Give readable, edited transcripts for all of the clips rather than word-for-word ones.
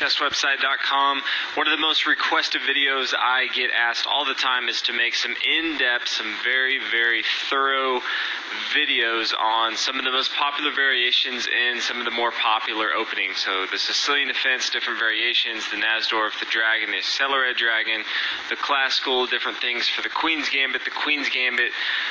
chesswebsite.com. One of the most requested videos I get asked all the time is to make some in-depth, some very, very thorough videos on some of the most popular variations in some of the more popular openings. So the Sicilian defense, different variations, the Nazdorf, the dragon, the accelerated dragon, the classical, different things for the Queen's Gambit,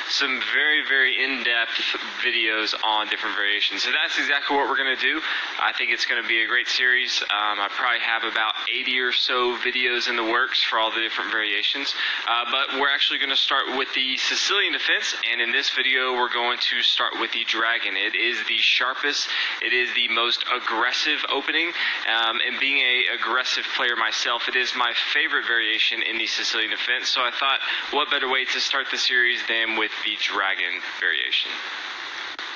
some very, very in-depth videos on different variations. So that's exactly what we're going to do. I think it's going to be a great series. I probably have about 80 or so videos in the works for all the different variations. But we're actually going to start with the Sicilian defense, and in this video we're going to start with the dragon. It is the sharpest, it is the most aggressive opening, and being an aggressive player myself, it is my favorite variation in the Sicilian defense, so I thought what better way to start the series than with the dragon variation.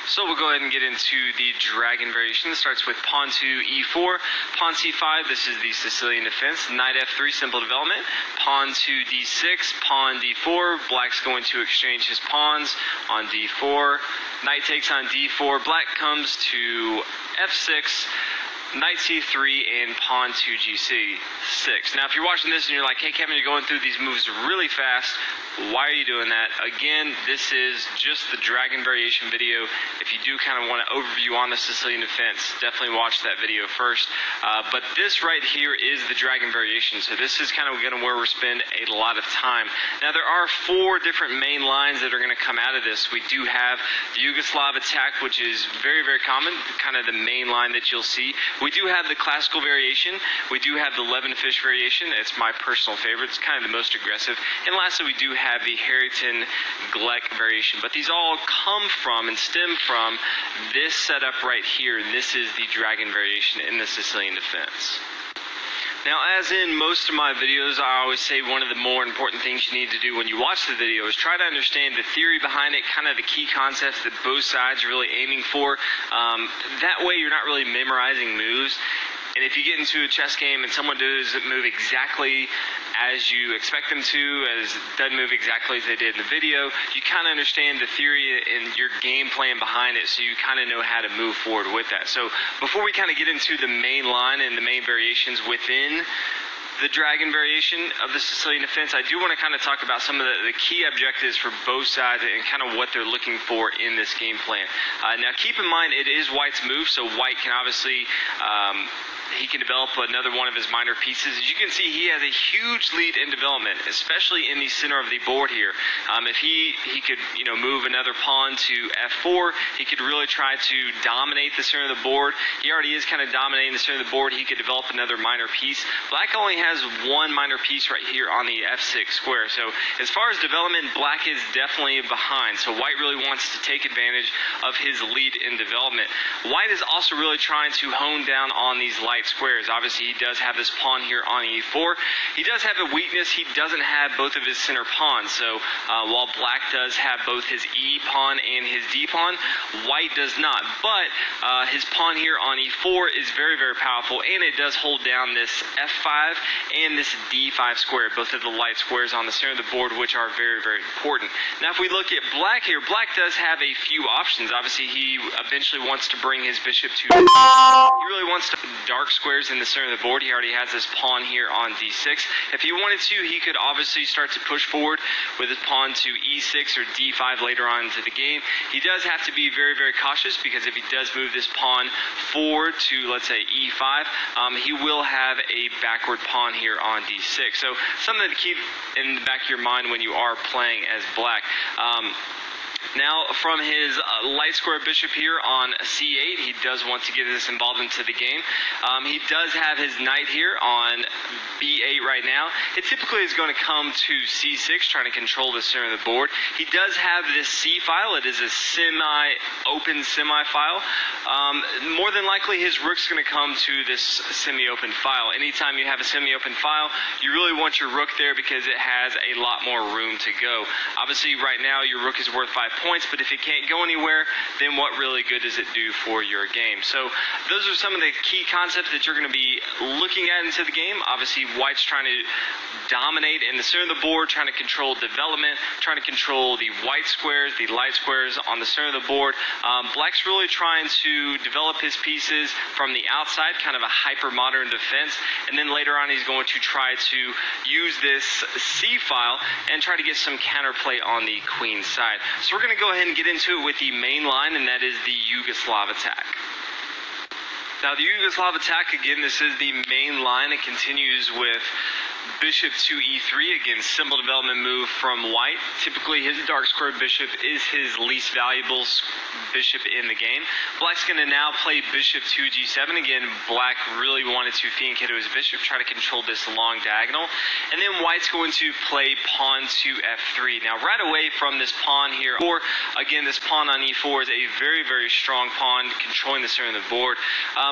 So we'll go ahead and get into the dragon variation. It starts with pawn to e4, pawn c5, this is the Sicilian defense, knight f3, simple development, pawn to d6, pawn d4, black's going to exchange his pawns on d4, knight takes on d4, black comes to f6, knight c3, and pawn to gc6. Now if you're watching this and you're like, hey Kevin, you're going through these moves really fast, why are you doing that? Again, this is just the dragon variation video. If you do kind of want an overview on the Sicilian defense, definitely watch that video first. But this right here is the dragon variation, so this is kind of going to where we spend a lot of time. Now there are 4 different main lines that are going to come out of this. We do have the Yugoslav attack, which is very, very common, kind of the main line that you'll see. We do have the classical variation. We do have the Levin fish variation. It's my personal favorite. It's kind of the most aggressive. And lastly, we do have the Harrington Gleck variation. But these all come from and stem from this setup right here. This is the dragon variation in the Sicilian defense. Now, as in most of my videos, I always say one of the more important things you need to do when you watch the video is try to understand the theory behind it, kind of the key concepts that both sides are really aiming for. That way you're not really memorizing moves. And if you get into a chess game and someone doesn't move exactly as you expect them to, doesn't move exactly as they did in the video, you kind of understand the theory and your game plan behind it, so you kind of know how to move forward with that. So before we kind of get into the main line and the main variations within the dragon variation of the Sicilian defense, I do want to kind of talk about some of the key objectives for both sides and kind of what they're looking for in this game plan. Now keep in mind it is white's move, so white can obviously he can develop another one of his minor pieces. As you can see, he has a huge lead in development, especially in the center of the board here. If he could, move another pawn to f4, he could really try to dominate the center of the board. He already is kind of dominating the center of the board. He could develop another minor piece. Black only has one minor piece right here on the f6 square. So as far as development, black is definitely behind. So white really wants to take advantage of his lead in development. White is also really trying to hone down on these light squares. Obviously, he does have this pawn here on e4. He does have a weakness. He doesn't have both of his center pawns. So while black does have both his e pawn and his d pawn, white does not. But his pawn here on e4 is very, very powerful, and it does hold down this f5 and this d5 square, both of the light squares on the center of the board, which are very, very important. Now, if we look at black here, black does have a few options. Obviously, he eventually wants to bring his bishop to he really wants to dark squares in the center of the board. He already has this pawn here on d6. If he wanted to, he could obviously start to push forward with his pawn to e6 or d5 later on into the game. He does have to be very, very cautious, because if he does move this pawn forward to, let's say, e5, he will have a backward pawn here on d6. So something to keep in the back of your mind when you are playing as black. Now, from his light square bishop here on c8, he does want to get this involved into the game. He does have his knight here on b8 right now. It typically is going to come to c6, trying to control the center of the board. He does have this c file. It is a semi-open semi-file. More than likely, his rook's going to come to this semi-open file. Anytime you have a semi-open file, you really want your rook there because it has a lot more room to go. Obviously, right now, your rook is worth 5 points, but if it can't go anywhere, anywhere, then what really good does it do for your game? So those are some of the key concepts that you're going to be looking at into the game. Obviously, white's trying to dominate in the center of the board, trying to control development, trying to control the white squares, the light squares on the center of the board. Black's really trying to develop his pieces from the outside, kind of a hyper-modern defense, and then later on he's going to try to use this C file and try to get some counterplay on the queen side. So we're going to go ahead and get into it with the main line, and that is the Yugoslav attack. Now the Yugoslav attack, again, this is the main line. It continues with bishop to e3, again, simple development move from white. Typically his dark squared bishop is his least valuable bishop in the game. Black's going to now play bishop to g7. Again, black really wanted to fianchetto his bishop, try to control this long diagonal. And then white's going to play pawn to f3. Now right away from this pawn here, or again, this pawn on e4 is a very, very strong pawn controlling the center of the board.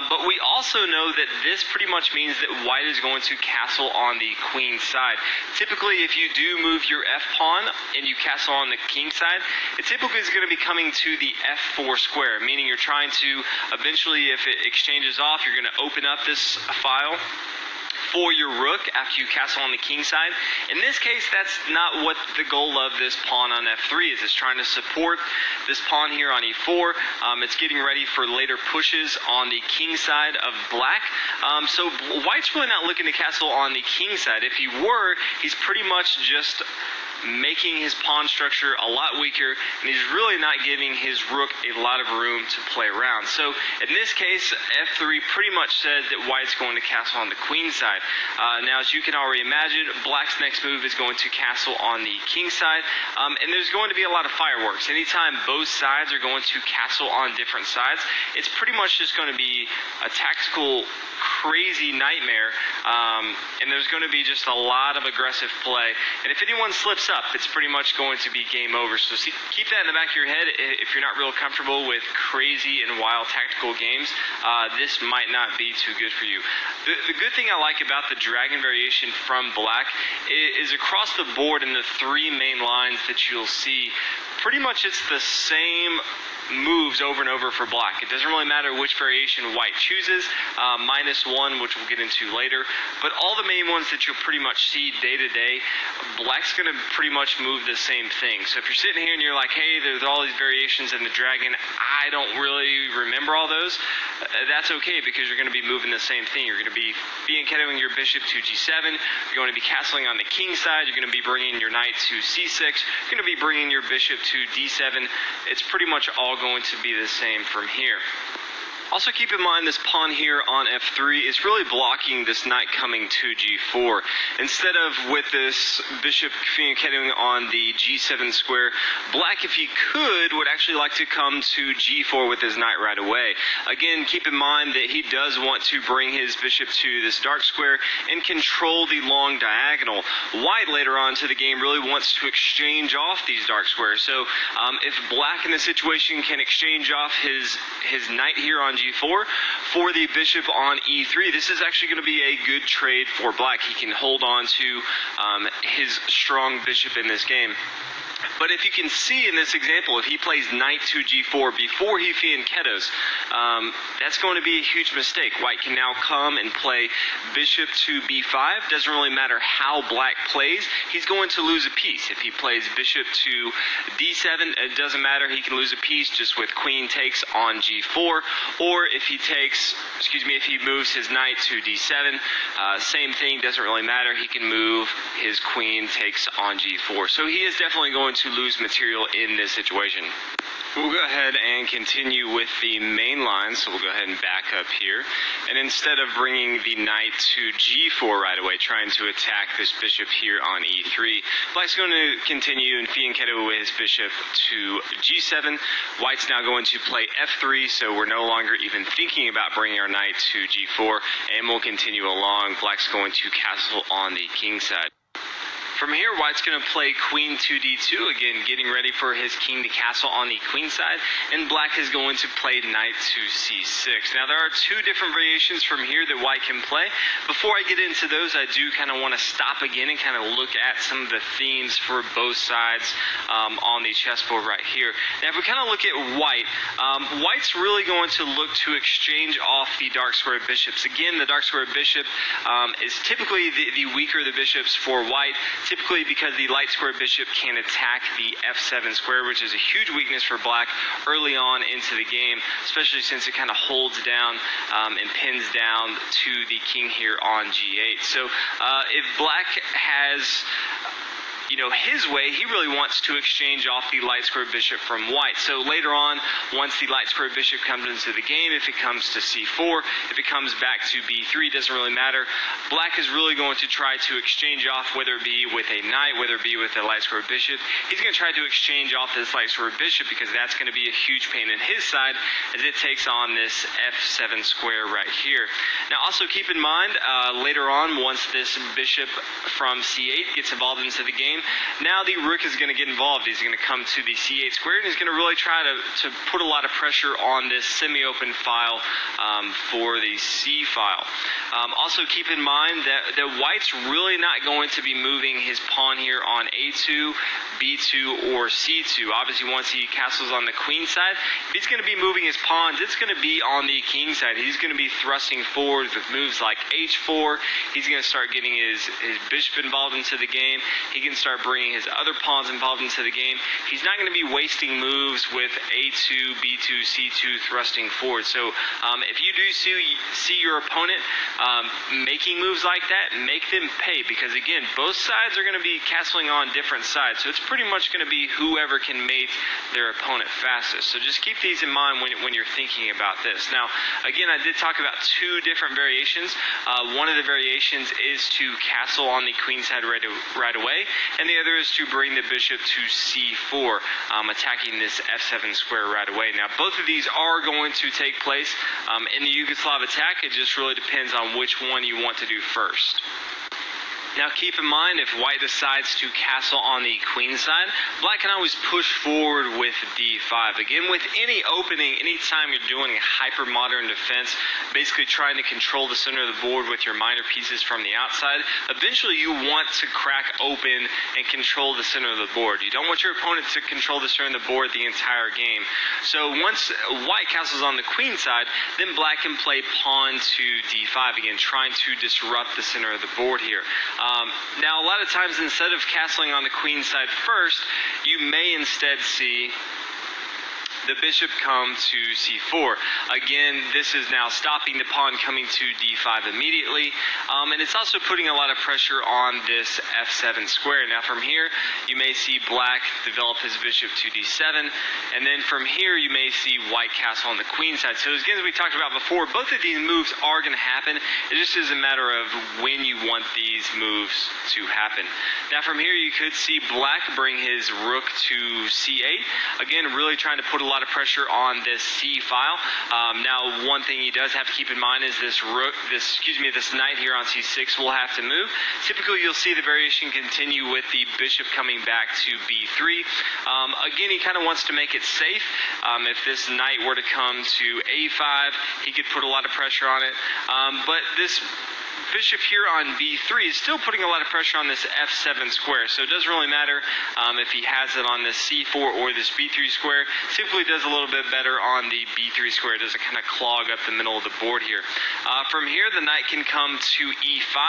But we also know that this pretty much means that white is going to castle on the queen side. Typically, if you do move your f pawn and you castle on the king side, it typically is going to be coming to the f4 square, meaning you're trying to eventually, if it exchanges off, you're going to open up this file for your rook after you castle on the king side. In this case, that's not what the goal of this pawn on f3 is. It's trying to support this pawn here on e4. It's getting ready for later pushes on the king side of black. So white's really not looking to castle on the king side. If he were, he's pretty much just making his pawn structure a lot weaker, and he's really not giving his rook a lot of room to play around. So in this case, f3 pretty much says that white's going to castle on the queen side. Now, as you can already imagine, black's next move is going to castle on the king side, and there's going to be a lot of fireworks. Anytime both sides are going to castle on different sides, it's pretty much just going to be a tactical crazy nightmare, and there's going to be just a lot of aggressive play. And if anyone slips up, it's pretty much going to be game over. So keep that in the back of your head. If you're not real comfortable with crazy and wild tactical games, this might not be too good for you. The good thing I like about the dragon variation from black is across the board in the three main lines that you'll see, pretty much it's the same moves over and over for black. It doesn't really matter which variation white chooses, -1, which we'll get into later, but all the main ones that you'll pretty much see day to day, black's going to pretty much move the same thing. So if you're sitting here and you're like, hey, there's all these variations in the dragon, I don't really remember all those, that's okay, because you're going to be moving the same thing. You're going to be fianchettoing your bishop to g7, you're going to be castling on the king side, you're going to be bringing your knight to c6, you're going to be bringing your bishop to d7. It's pretty much all going to be the same from here. Also keep in mind this pawn here on f3 is really blocking this knight coming to g4. Instead of with this bishop fianchettoing on the g7 square, black, if he could, would actually like to come to g4 with his knight right away. Again, keep in mind that he does want to bring his bishop to this dark square and control the long diagonal. White later on to the game really wants to exchange off these dark squares. So if black in this situation can exchange off his knight here on g4 for the bishop on e3, this is actually going to be a good trade for black. He can hold on to his strong bishop in this game. But if you can see in this example, if he plays knight to g4 before he fianchettos, that's going to be a huge mistake. White can now come and play bishop to b5. Doesn't really matter how black plays, he's going to lose a piece. If he plays bishop to d7, it doesn't matter, he can lose a piece just with queen takes on g4. Or if he takes, if he moves his knight to d7, same thing, doesn't really matter, he can move his queen takes on g4. So he is definitely going to lose material in this situation. We'll go ahead and continue with the main line, so we'll go ahead and back up here. And instead of bringing the knight to g4 right away, trying to attack this bishop here on e3, black's going to continue and fianchetto with his bishop to g7. White's now going to play f3, so we're no longer even thinking about bringing our knight to g4, and we'll continue along. Black's going to castle on the king side. From here, white's going to play queen to d2, again getting ready for his king to castle on the queen side, and black is going to play knight to c6. Now there are two different variations from here that white can play. Before I get into those, I do kind of want to stop again and kind of look at some of the themes for both sides on the chessboard right here. Now if we kind of look at white, white's really going to look to exchange off the dark square bishops. Again, the dark square bishop is typically the weaker the bishops for white, typically because the light square bishop can attack the f7 square, which is a huge weakness for black early on into the game, especially since it kind of holds down and pins down to the king here on g8. So if black has his way, he really wants to exchange off the light square bishop from white. So later on, once the light square bishop comes into the game, if it comes to c4, if it comes back to b3, doesn't really matter. Black is really going to try to exchange off, whether it be with a knight, whether it be with a light square bishop. He's going to try to exchange off this light square bishop because that's going to be a huge pain in his side as it takes on this f7 square right here. Now also keep in mind, later on, once this bishop from c8 gets involved into the game, now the rook is going to get involved. He's going to come to the c8 square, and he's going to really try to put a lot of pressure on this semi-open file for the c file. Also keep in mind that white's really not going to be moving his pawn here on a2, b2, or c2. Obviously, once he castles on the queen side, if he's going to be moving his pawns, it's going to be on the king side. He's going to be thrusting forward with moves like h4. He's going to start getting his bishop involved into the game. He can start bringing his other pawns involved into the game. He's not going to be wasting moves with a2, b2, c2 thrusting forward. So if you do see your opponent making moves like that, make them pay, because again, both sides are going to be castling on different sides. So it's pretty much going to be whoever can mate their opponent fastest. So just keep these in mind when you're thinking about this. Now, again, I did talk about two different variations. One of the variations is to castle on the queen side right away, and the other is to bring the bishop to c4, attacking this f7 square right away. Now, both of these are going to take place in the Yugoslav attack. It just really depends on which one you want to do first. Now keep in mind, if white decides to castle on the queen side, black can always push forward with d5. Again, with any opening, anytime you're doing a hyper-modern defense, basically trying to control the center of the board with your minor pieces from the outside, eventually you want to crack open and control the center of the board. You don't want your opponent to control the center of the board the entire game. So once white castles on the queen side, then black can play pawn to d5, again, trying to disrupt the center of the board here. Now, a lot of times, instead of castling on the queen side first, you may instead see the bishop come to c4. Again, this is now stopping the pawn coming to d5 immediately, and it's also putting a lot of pressure on this f7 square. Now from here, you may see black develop his bishop to d7, and then from here you may see white castle on the queen side. So again, as we talked about before, both of these moves are going to happen. It just is a matter of when you want these moves to happen. Now from here, you could see black bring his rook to c8. Again, really trying to put a lot of pressure on this c file. Now, one thing he does have to keep in mind is this knight here on c6 will have to move. Typically, you'll see the variation continue with the bishop coming back to b3. Again, he kind of wants to make it safe. If this knight were to come to a5, he could put a lot of pressure on it. But this bishop here on b3 is still putting a lot of pressure on this f7 square, so it doesn't really matter if he has it on this c4 or this b3 square. Typically does a little bit better on the b3 square. It doesn't kind of clog up the middle of the board here. From here, the knight can come to e5,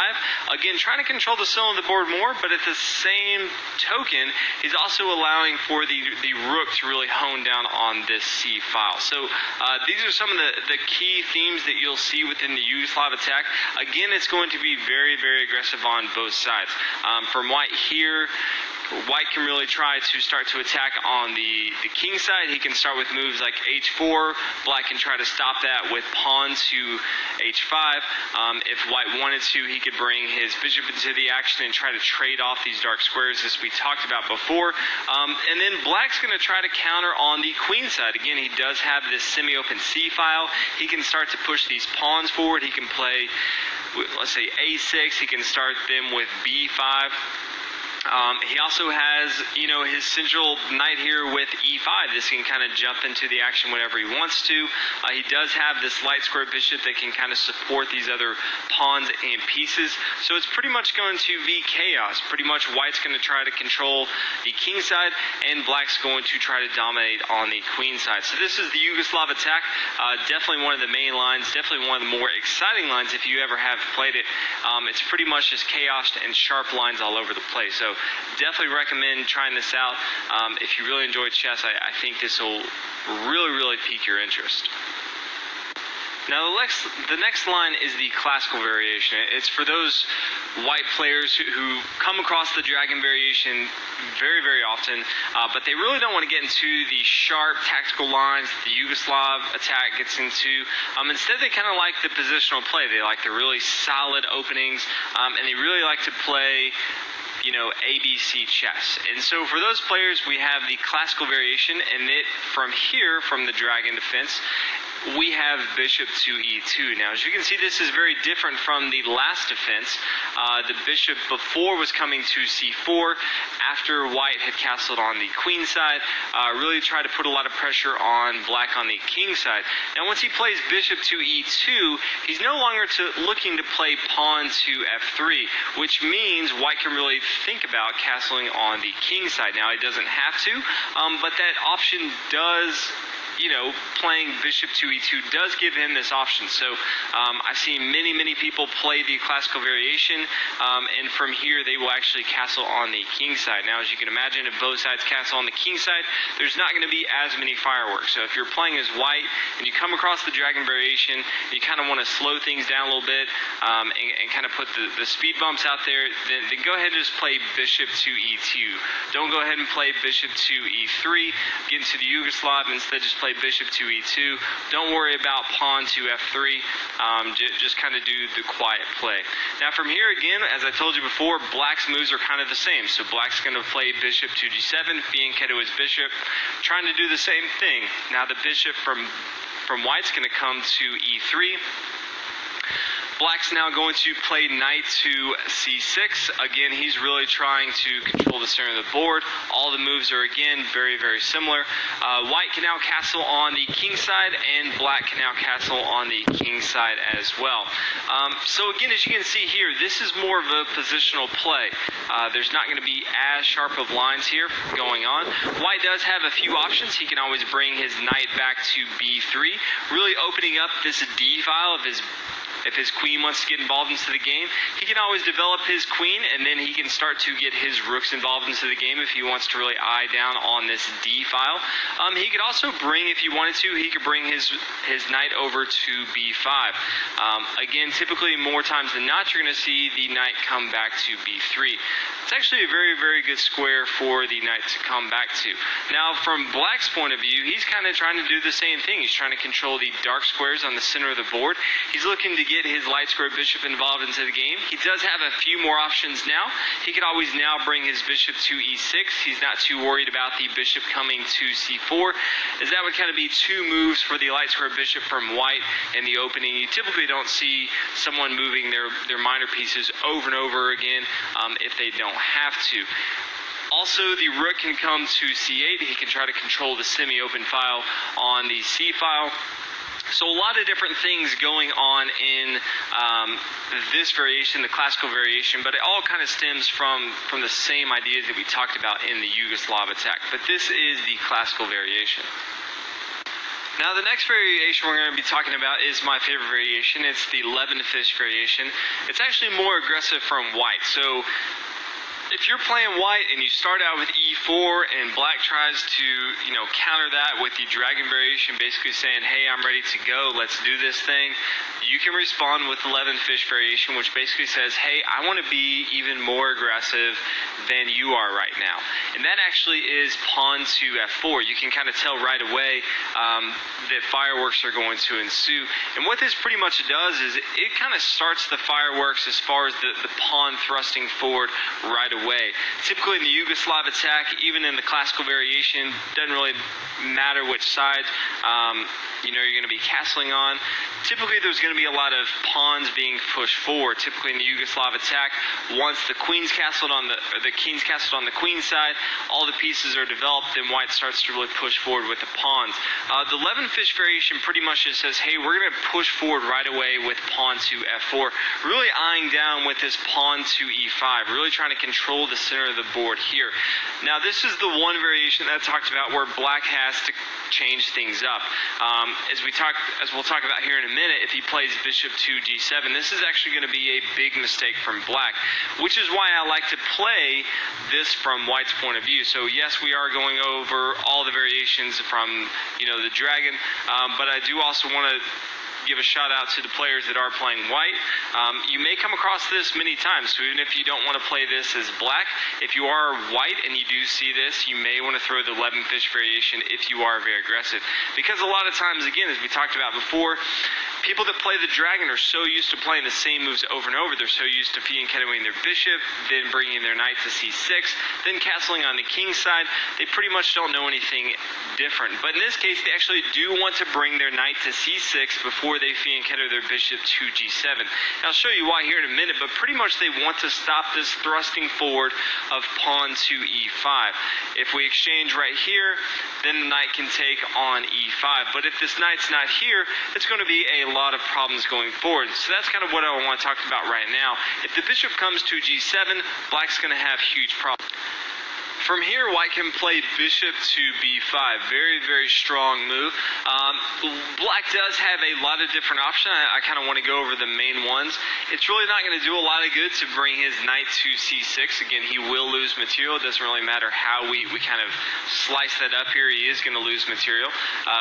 again trying to control the center of the board more, but at the same token, he's also allowing for the rook to really hone down on this c file. So these are some of the key themes that you'll see within the Yugoslav attack. Again, it's going to be very, very aggressive on both sides. From white here, white can really try to start to attack on the king side. He can start with moves like h4. Black can try to stop that with pawn to h5. If white wanted to, he could bring his bishop into the action and try to trade off these dark squares, as we talked about before. And then black's going to try to counter on the queen side. Again, he does have this semi-open c file. He can start to push these pawns forward. He can play, let's say, a6. He can start them with b5. He also has, his central knight here with e5. This can kind of jump into the action whenever he wants to. He does have this light square bishop that can kind of support these other pawns and pieces. So it's pretty much going to be chaos. Pretty much white's going to try to control the king side, and black's going to try to dominate on the queen side. So this is the Yugoslav attack. Definitely one of the main lines. Definitely one of the more exciting lines if you ever have played it. It's pretty much just chaos and sharp lines all over the place. So definitely recommend trying this out. If you really enjoy chess, I think this will really pique your interest. Now the next line is the classical variation. It's for those white players who come across the dragon variation very often, but they really don't want to get into the sharp tactical lines that the Yugoslav attack gets into. Instead, they kind of like the positional play. They like the really solid openings, and they really like to play ABC chess. And so for those players, we have the classical variation, and from the dragon defense, we have bishop to e2. Now, as you can see, this is very different from the last defense. The bishop before was coming to c4 after white had castled on the queen side. Really tried to put a lot of pressure on black on the king side. Now, once he plays bishop to e2, he's no longer looking to play pawn to f3, which means white can really think about castling on the king side. Now, he doesn't have to, but that option does, playing bishop to e2 does give him this option. So I've seen many people play the classical variation, and from here they will actually castle on the king side. Now, as you can imagine, if both sides castle on the king side, there's not going to be as many fireworks. So if you're playing as white and you come across the dragon variation, you kind of want to slow things down a little bit and kind of put the speed bumps out there, then go ahead and just play bishop to e2. Don't go ahead and play bishop to e3, get into the Yugoslav, instead just play bishop to e2. Don't worry about pawn to f3. Just kind of do the quiet play. Now from here again, as I told you before, black's moves are kind of the same. So black's going to play bishop to g7, fianchetto his bishop, trying to do the same thing. Now the bishop from white's going to come to e3. Black's now going to play knight to c6. Again, he's really trying to control the center of the board. All the moves are, again, very similar. White can now castle on the king side, and black can now castle on the king side as well. So again, as you can see here, this is more of a positional play. There's not going to be as sharp of lines here going on. White does have a few options. He can always bring his knight back to b3, really opening up this d file if his queen wants to get involved into the game. He can always develop his queen, and then he can start to get his rooks involved into the game if he wants to really eye down on this d file. He could also bring, if he wanted to, he could bring his knight over to b5. Again, typically more times than not, you're going to see the knight come back to b3. It's actually a very good square for the knight to come back to. Now, from black's point of view, he's kind of trying to do the same thing. He's trying to control the dark squares on the center of the board. He's looking to get his light square bishop involved into the game. He does have a few more options now. He could always now bring his bishop to e6. He's not too worried about the bishop coming to c4, as that would kind of be two moves for the light square bishop from white in the opening. You typically don't see someone moving their minor pieces over and over again if they don't have to. Also, the rook can come to c8. He can try to control the semi-open file on the c file. So a lot of different things going on in this variation, the classical variation, but it all kind of stems from the same ideas that we talked about in the Yugoslav attack. But this is the classical variation. Now the next variation we're going to be talking about is my favorite variation. It's the Levenfish variation. It's actually more aggressive from white. So if you're playing white and you start out with e4 and black tries to, counter that with the dragon variation, basically saying, hey, I'm ready to go, let's do this thing, you can respond with the Levenfish variation, which basically says, hey, I want to be even more aggressive than you are right now. And that actually is pawn to f4. You can kind of tell right away that fireworks are going to ensue. And what this pretty much does is it kind of starts the fireworks as far as the pawn thrusting forward right away. away. Typically in the Yugoslav attack, even in the classical variation, doesn't really matter which side you're going to be castling on. Typically there's going to be a lot of pawns being pushed forward. Typically in the Yugoslav attack, once the king's castled on the queen's side, all the pieces are developed, then white starts to really push forward with the pawns. The 11 fish variation pretty much just says, hey, we're going to push forward right away with pawn to f4, really eyeing down with this pawn to e5, really trying to control the center of the board here. Now this is the one variation that I talked about where black has to change things up. As we'll talk about here in a minute, if he plays bishop to g7, this is actually going to be a big mistake from black, which is why I like to play this from white's point of view. So yes, we are going over all the variations from the dragon, but I do also want to give a shout out to the players that are playing white. You may come across this many times, so even if you don't want to play this as black, if you are white and you do see this, you may want to throw the 11 fish variation if you are very aggressive. Because a lot of times, again, as we talked about before, people that play the dragon are so used to playing the same moves over and over. They're so used to fee and kettling their bishop, then bringing their knight to c6, then castling on the king's side. They pretty much don't know anything different. But in this case, they actually do want to bring their knight to c6 before they fee and kettle their bishop to g7. And I'll show you why here in a minute, but pretty much they want to stop this thrusting forward of pawn to e5. If we exchange right here, then the knight can take on e5. But if this knight's not here, it's going to be a lot of problems going forward. So that's kind of what I want to talk about right now. If the bishop comes to g7, black's going to have huge problems. From here, white can play bishop to b5. Very, very strong move. Black does have a lot of different options. I kind of want to go over the main ones. It's really not going to do a lot of good to bring his knight to c6. Again, he will lose material. It doesn't really matter how we kind of slice that up here. He is going to lose material.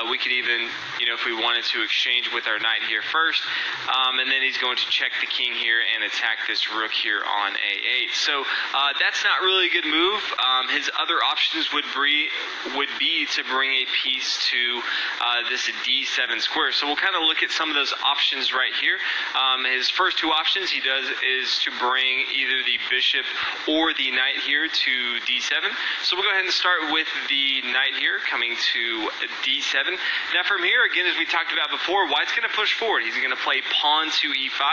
We could even, if we wanted to exchange with our knight here first, and then he's going to check the king here and attack this rook here on a8. So that's not really a good move. His other options would be to bring a piece to this d7 square. So we'll kind of look at some of those options right here. His first two options he does is to bring either the bishop or the knight here to d7. So we'll go ahead and start with the knight here coming to d7. Now from here, again, as we talked about before, white's going to push forward. He's going to play pawn to e5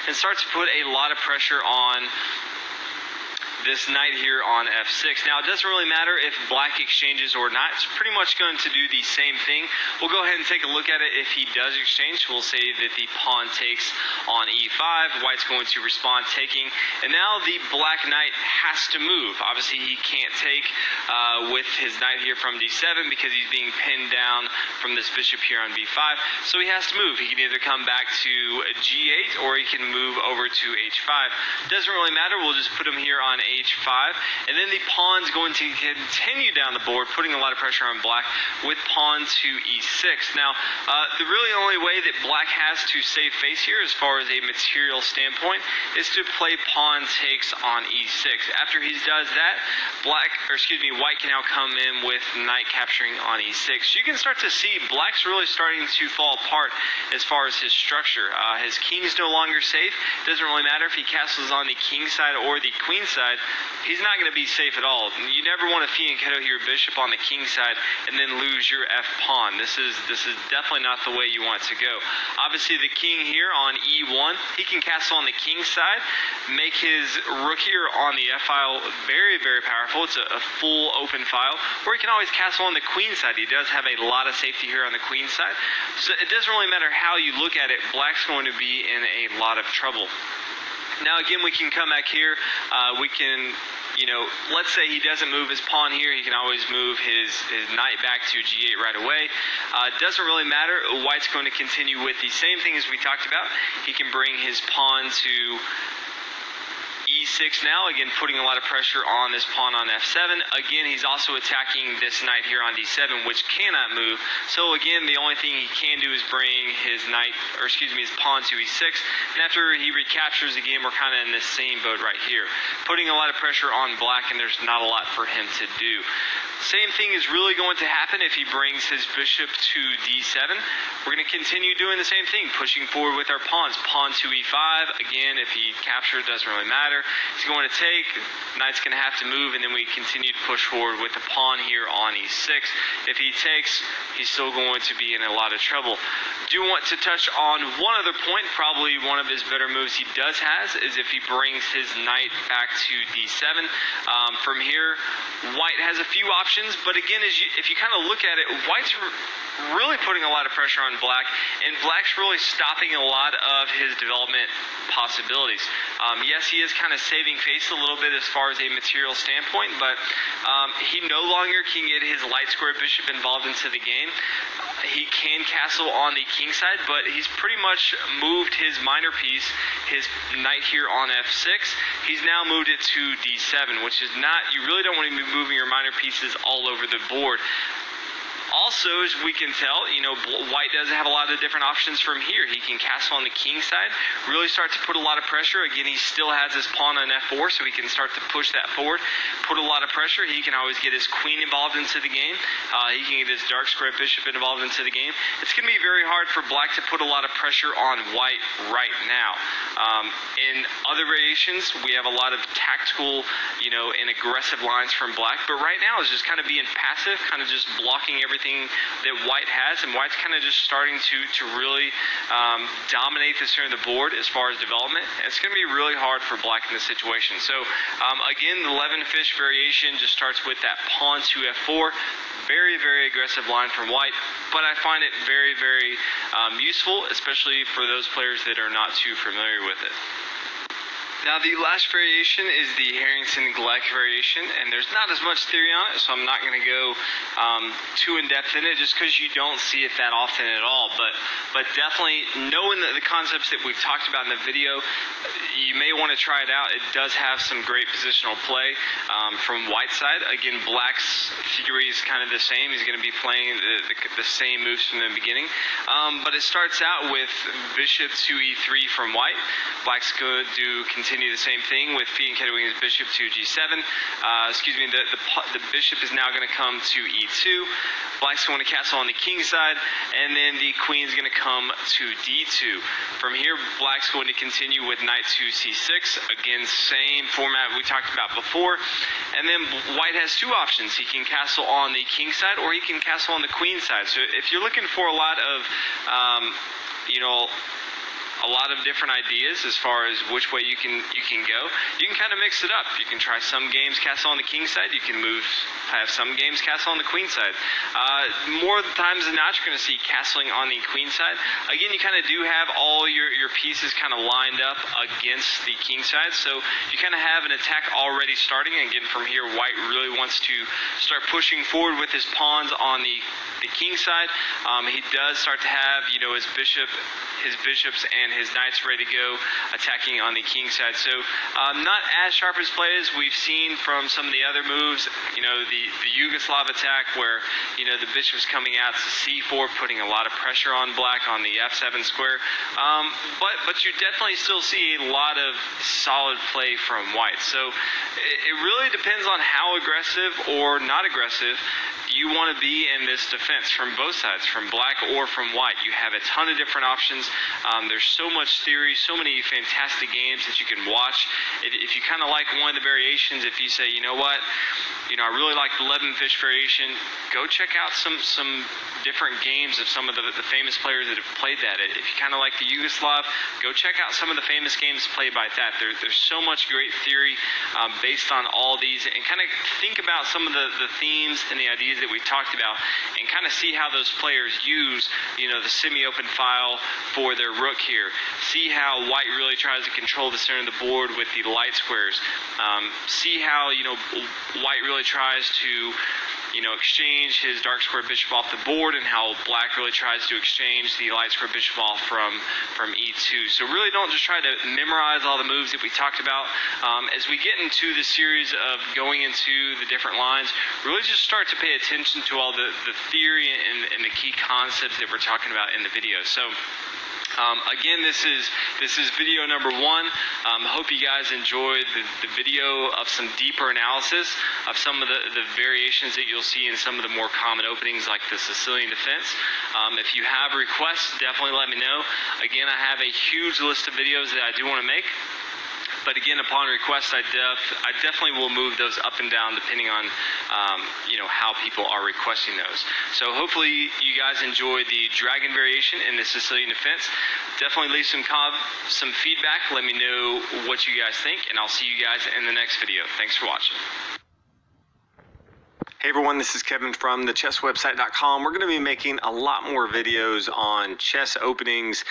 and start to put a lot of pressure on this knight here on f6. Now, it doesn't really matter if black exchanges or not. It's pretty much going to do the same thing. We'll go ahead and take a look at it. If he does exchange, we'll say that the pawn takes on e5. White's going to respond taking. And now the black knight has to move. Obviously, he can't take with his knight here from d7 because he's being pinned down from this bishop here on b5. So he has to move. He can either come back to g8 or he can move over to h5. Doesn't really matter. We'll just put him here on h5, and then the pawn's going to continue down the board, putting a lot of pressure on black with pawn to e6. Now, the really only way that black has to save face here as far as a material standpoint is to play pawn takes on e6. After he does that, white can now come in with knight capturing on e6. You can start to see black's really starting to fall apart as far as his structure. His king's no longer safe. It doesn't really matter if he castles on the king side or the queen side. He's not going to be safe at all. You never want to fee and kettle your bishop on the king side and then lose your f pawn. This is definitely not the way you want to go. Obviously, the king here on e1, he can castle on the king side, make his rook here on the f file very, very powerful. It's a full open file. Or he can always castle on the queen side. He does have a lot of safety here on the queen side. So it doesn't really matter how you look at it. Black's going to be in a lot of trouble. Now again, we can come back here, we can, let's say he doesn't move his pawn here, he can always move his knight back to g8 right away. Doesn't really matter, white's going to continue with the same thing as we talked about. He can bring his pawn to e6 now, again putting a lot of pressure on this pawn on f7. Again, he's also attacking this knight here on d7, which cannot move. So again, the only thing he can do is bring his his pawn to e6. And after he recaptures, again, we're kind of in this same boat right here, putting a lot of pressure on black, and there's not a lot for him to do. Same thing is really going to happen if he brings his bishop to d7. We're going to continue doing the same thing, pushing forward with our pawns. Pawn to e5. Again, if he captures, it doesn't really matter. He's going to take. Knight's going to have to move, and then we continue to push forward with the pawn here on e6. If he takes, he's still going to be in a lot of trouble. Do want to touch on one other point. Probably one of his better moves he does has is if he brings his knight back to d7. From here, white has a few options, but again, if you kind of look at it, white's really putting a lot of pressure on black, and black's really stopping a lot of his development possibilities. Yes, he is kind of saving face a little bit as far as a material standpoint, but he no longer can get his light square bishop involved into the game. He can castle on the king side, but he's pretty much moved his minor piece, his knight here on f6. He's now moved it to d7, which is not, you really don't want to be moving your minor pieces all over the board. Also, as we can tell, white does have a lot of different options from here. He can castle on the king side, really start to put a lot of pressure. Again, he still has his pawn on f4, so he can start to push that forward, put a lot of pressure. He can always get his queen involved into the game. He can get his dark square bishop involved into the game. It's going to be very hard for black to put a lot of pressure on white right now. In other variations, we have a lot of tactical, and aggressive lines from black, but right now it's just kind of being passive, kind of just blocking everything that white has, and white's kind of just starting to really dominate the center of the board as far as development. It's going to be really hard for black in this situation. So again, the 11 fish variation just starts with that pawn to f4. Very, very aggressive line from white, but I find it very, very useful, especially for those players that are not too familiar with it. Now, the last variation is the Harrington-Gleck variation, and there's not as much theory on it, so I'm not going to go too in-depth in it just because you don't see it that often at all. But definitely knowing the concepts that we've talked about in the video, you may want to try it out. It does have some great positional play from white's side. Again, black's theory is kind of the same. He's going to be playing the same moves from the beginning. But it starts out with bishop to e3 from white. Black's going to continue the same thing with feeding Kedwin's bishop to g7. The bishop is now going to come to e2. Black's going to castle on the king side, and then the queen's going to come to d2. From here, black's going to continue with knight to c6. Again, same format we talked about before. And then white has two options. He can castle on the king side, or he can castle on the queen side. So if you're looking for a lot of, a lot of different ideas as far as which way you can go, you can kind of mix it up. You can try some games castle on the king side. You can have some games castle on the queen side. More times than not, you're going to see castling on the queen side. Again, you kind of do have all your pieces kind of lined up against the king side, so you kind of have an attack already starting. Again, from here, white really wants to start pushing forward with his pawns on the king side. He does start to have, his bishops and his knights ready to go attacking on the king side. So not as sharp as plays we've seen from some of the other moves. The Yugoslav attack where the bishop's coming out to c4, putting a lot of pressure on black on the f7 square. But you definitely still see a lot of solid play from white. So it really depends on how aggressive or not aggressive you want to be in this defense from both sides, from black or from white. You have a ton of different options. There's so much theory, so many fantastic games that you can watch. If you kind of like one of the variations, if you say, you know what, I really like the 11 fish variation, go check out some different games of some of the famous players that have played that. If you kind of like the Yugoslav, go check out some of the famous games played by that. There's so much great theory based on all these, and kind of think about some of the themes and the ideas that we've talked about, and kind of see how those players use, the semi-open file for their rook here. See how white really tries to control the center of the board with the light squares. See how, white really tries to exchange his dark square bishop off the board, and how black really tries to exchange the light square bishop off from e2. So really don't just try to memorize all the moves that we talked about. As we get into the series of going into the different lines, really just start to pay attention to all the theory and the key concepts that we're talking about in the video. So Again, this is video number 1. Hope you guys enjoyed the video of some deeper analysis of some of the variations that you'll see in some of the more common openings like the Sicilian defense. If you have requests, definitely let me know. Again, I have a huge list of videos that I do want to make. But again, upon request, I definitely will move those up and down depending on how people are requesting those. So hopefully you guys enjoy the dragon variation in the Sicilian defense. Definitely leave some feedback. Let me know what you guys think, and I'll see you guys in the next video. Thanks for watching. Hey everyone, this is Kevin from thechesswebsite.com. We're going to be making a lot more videos on chess openings.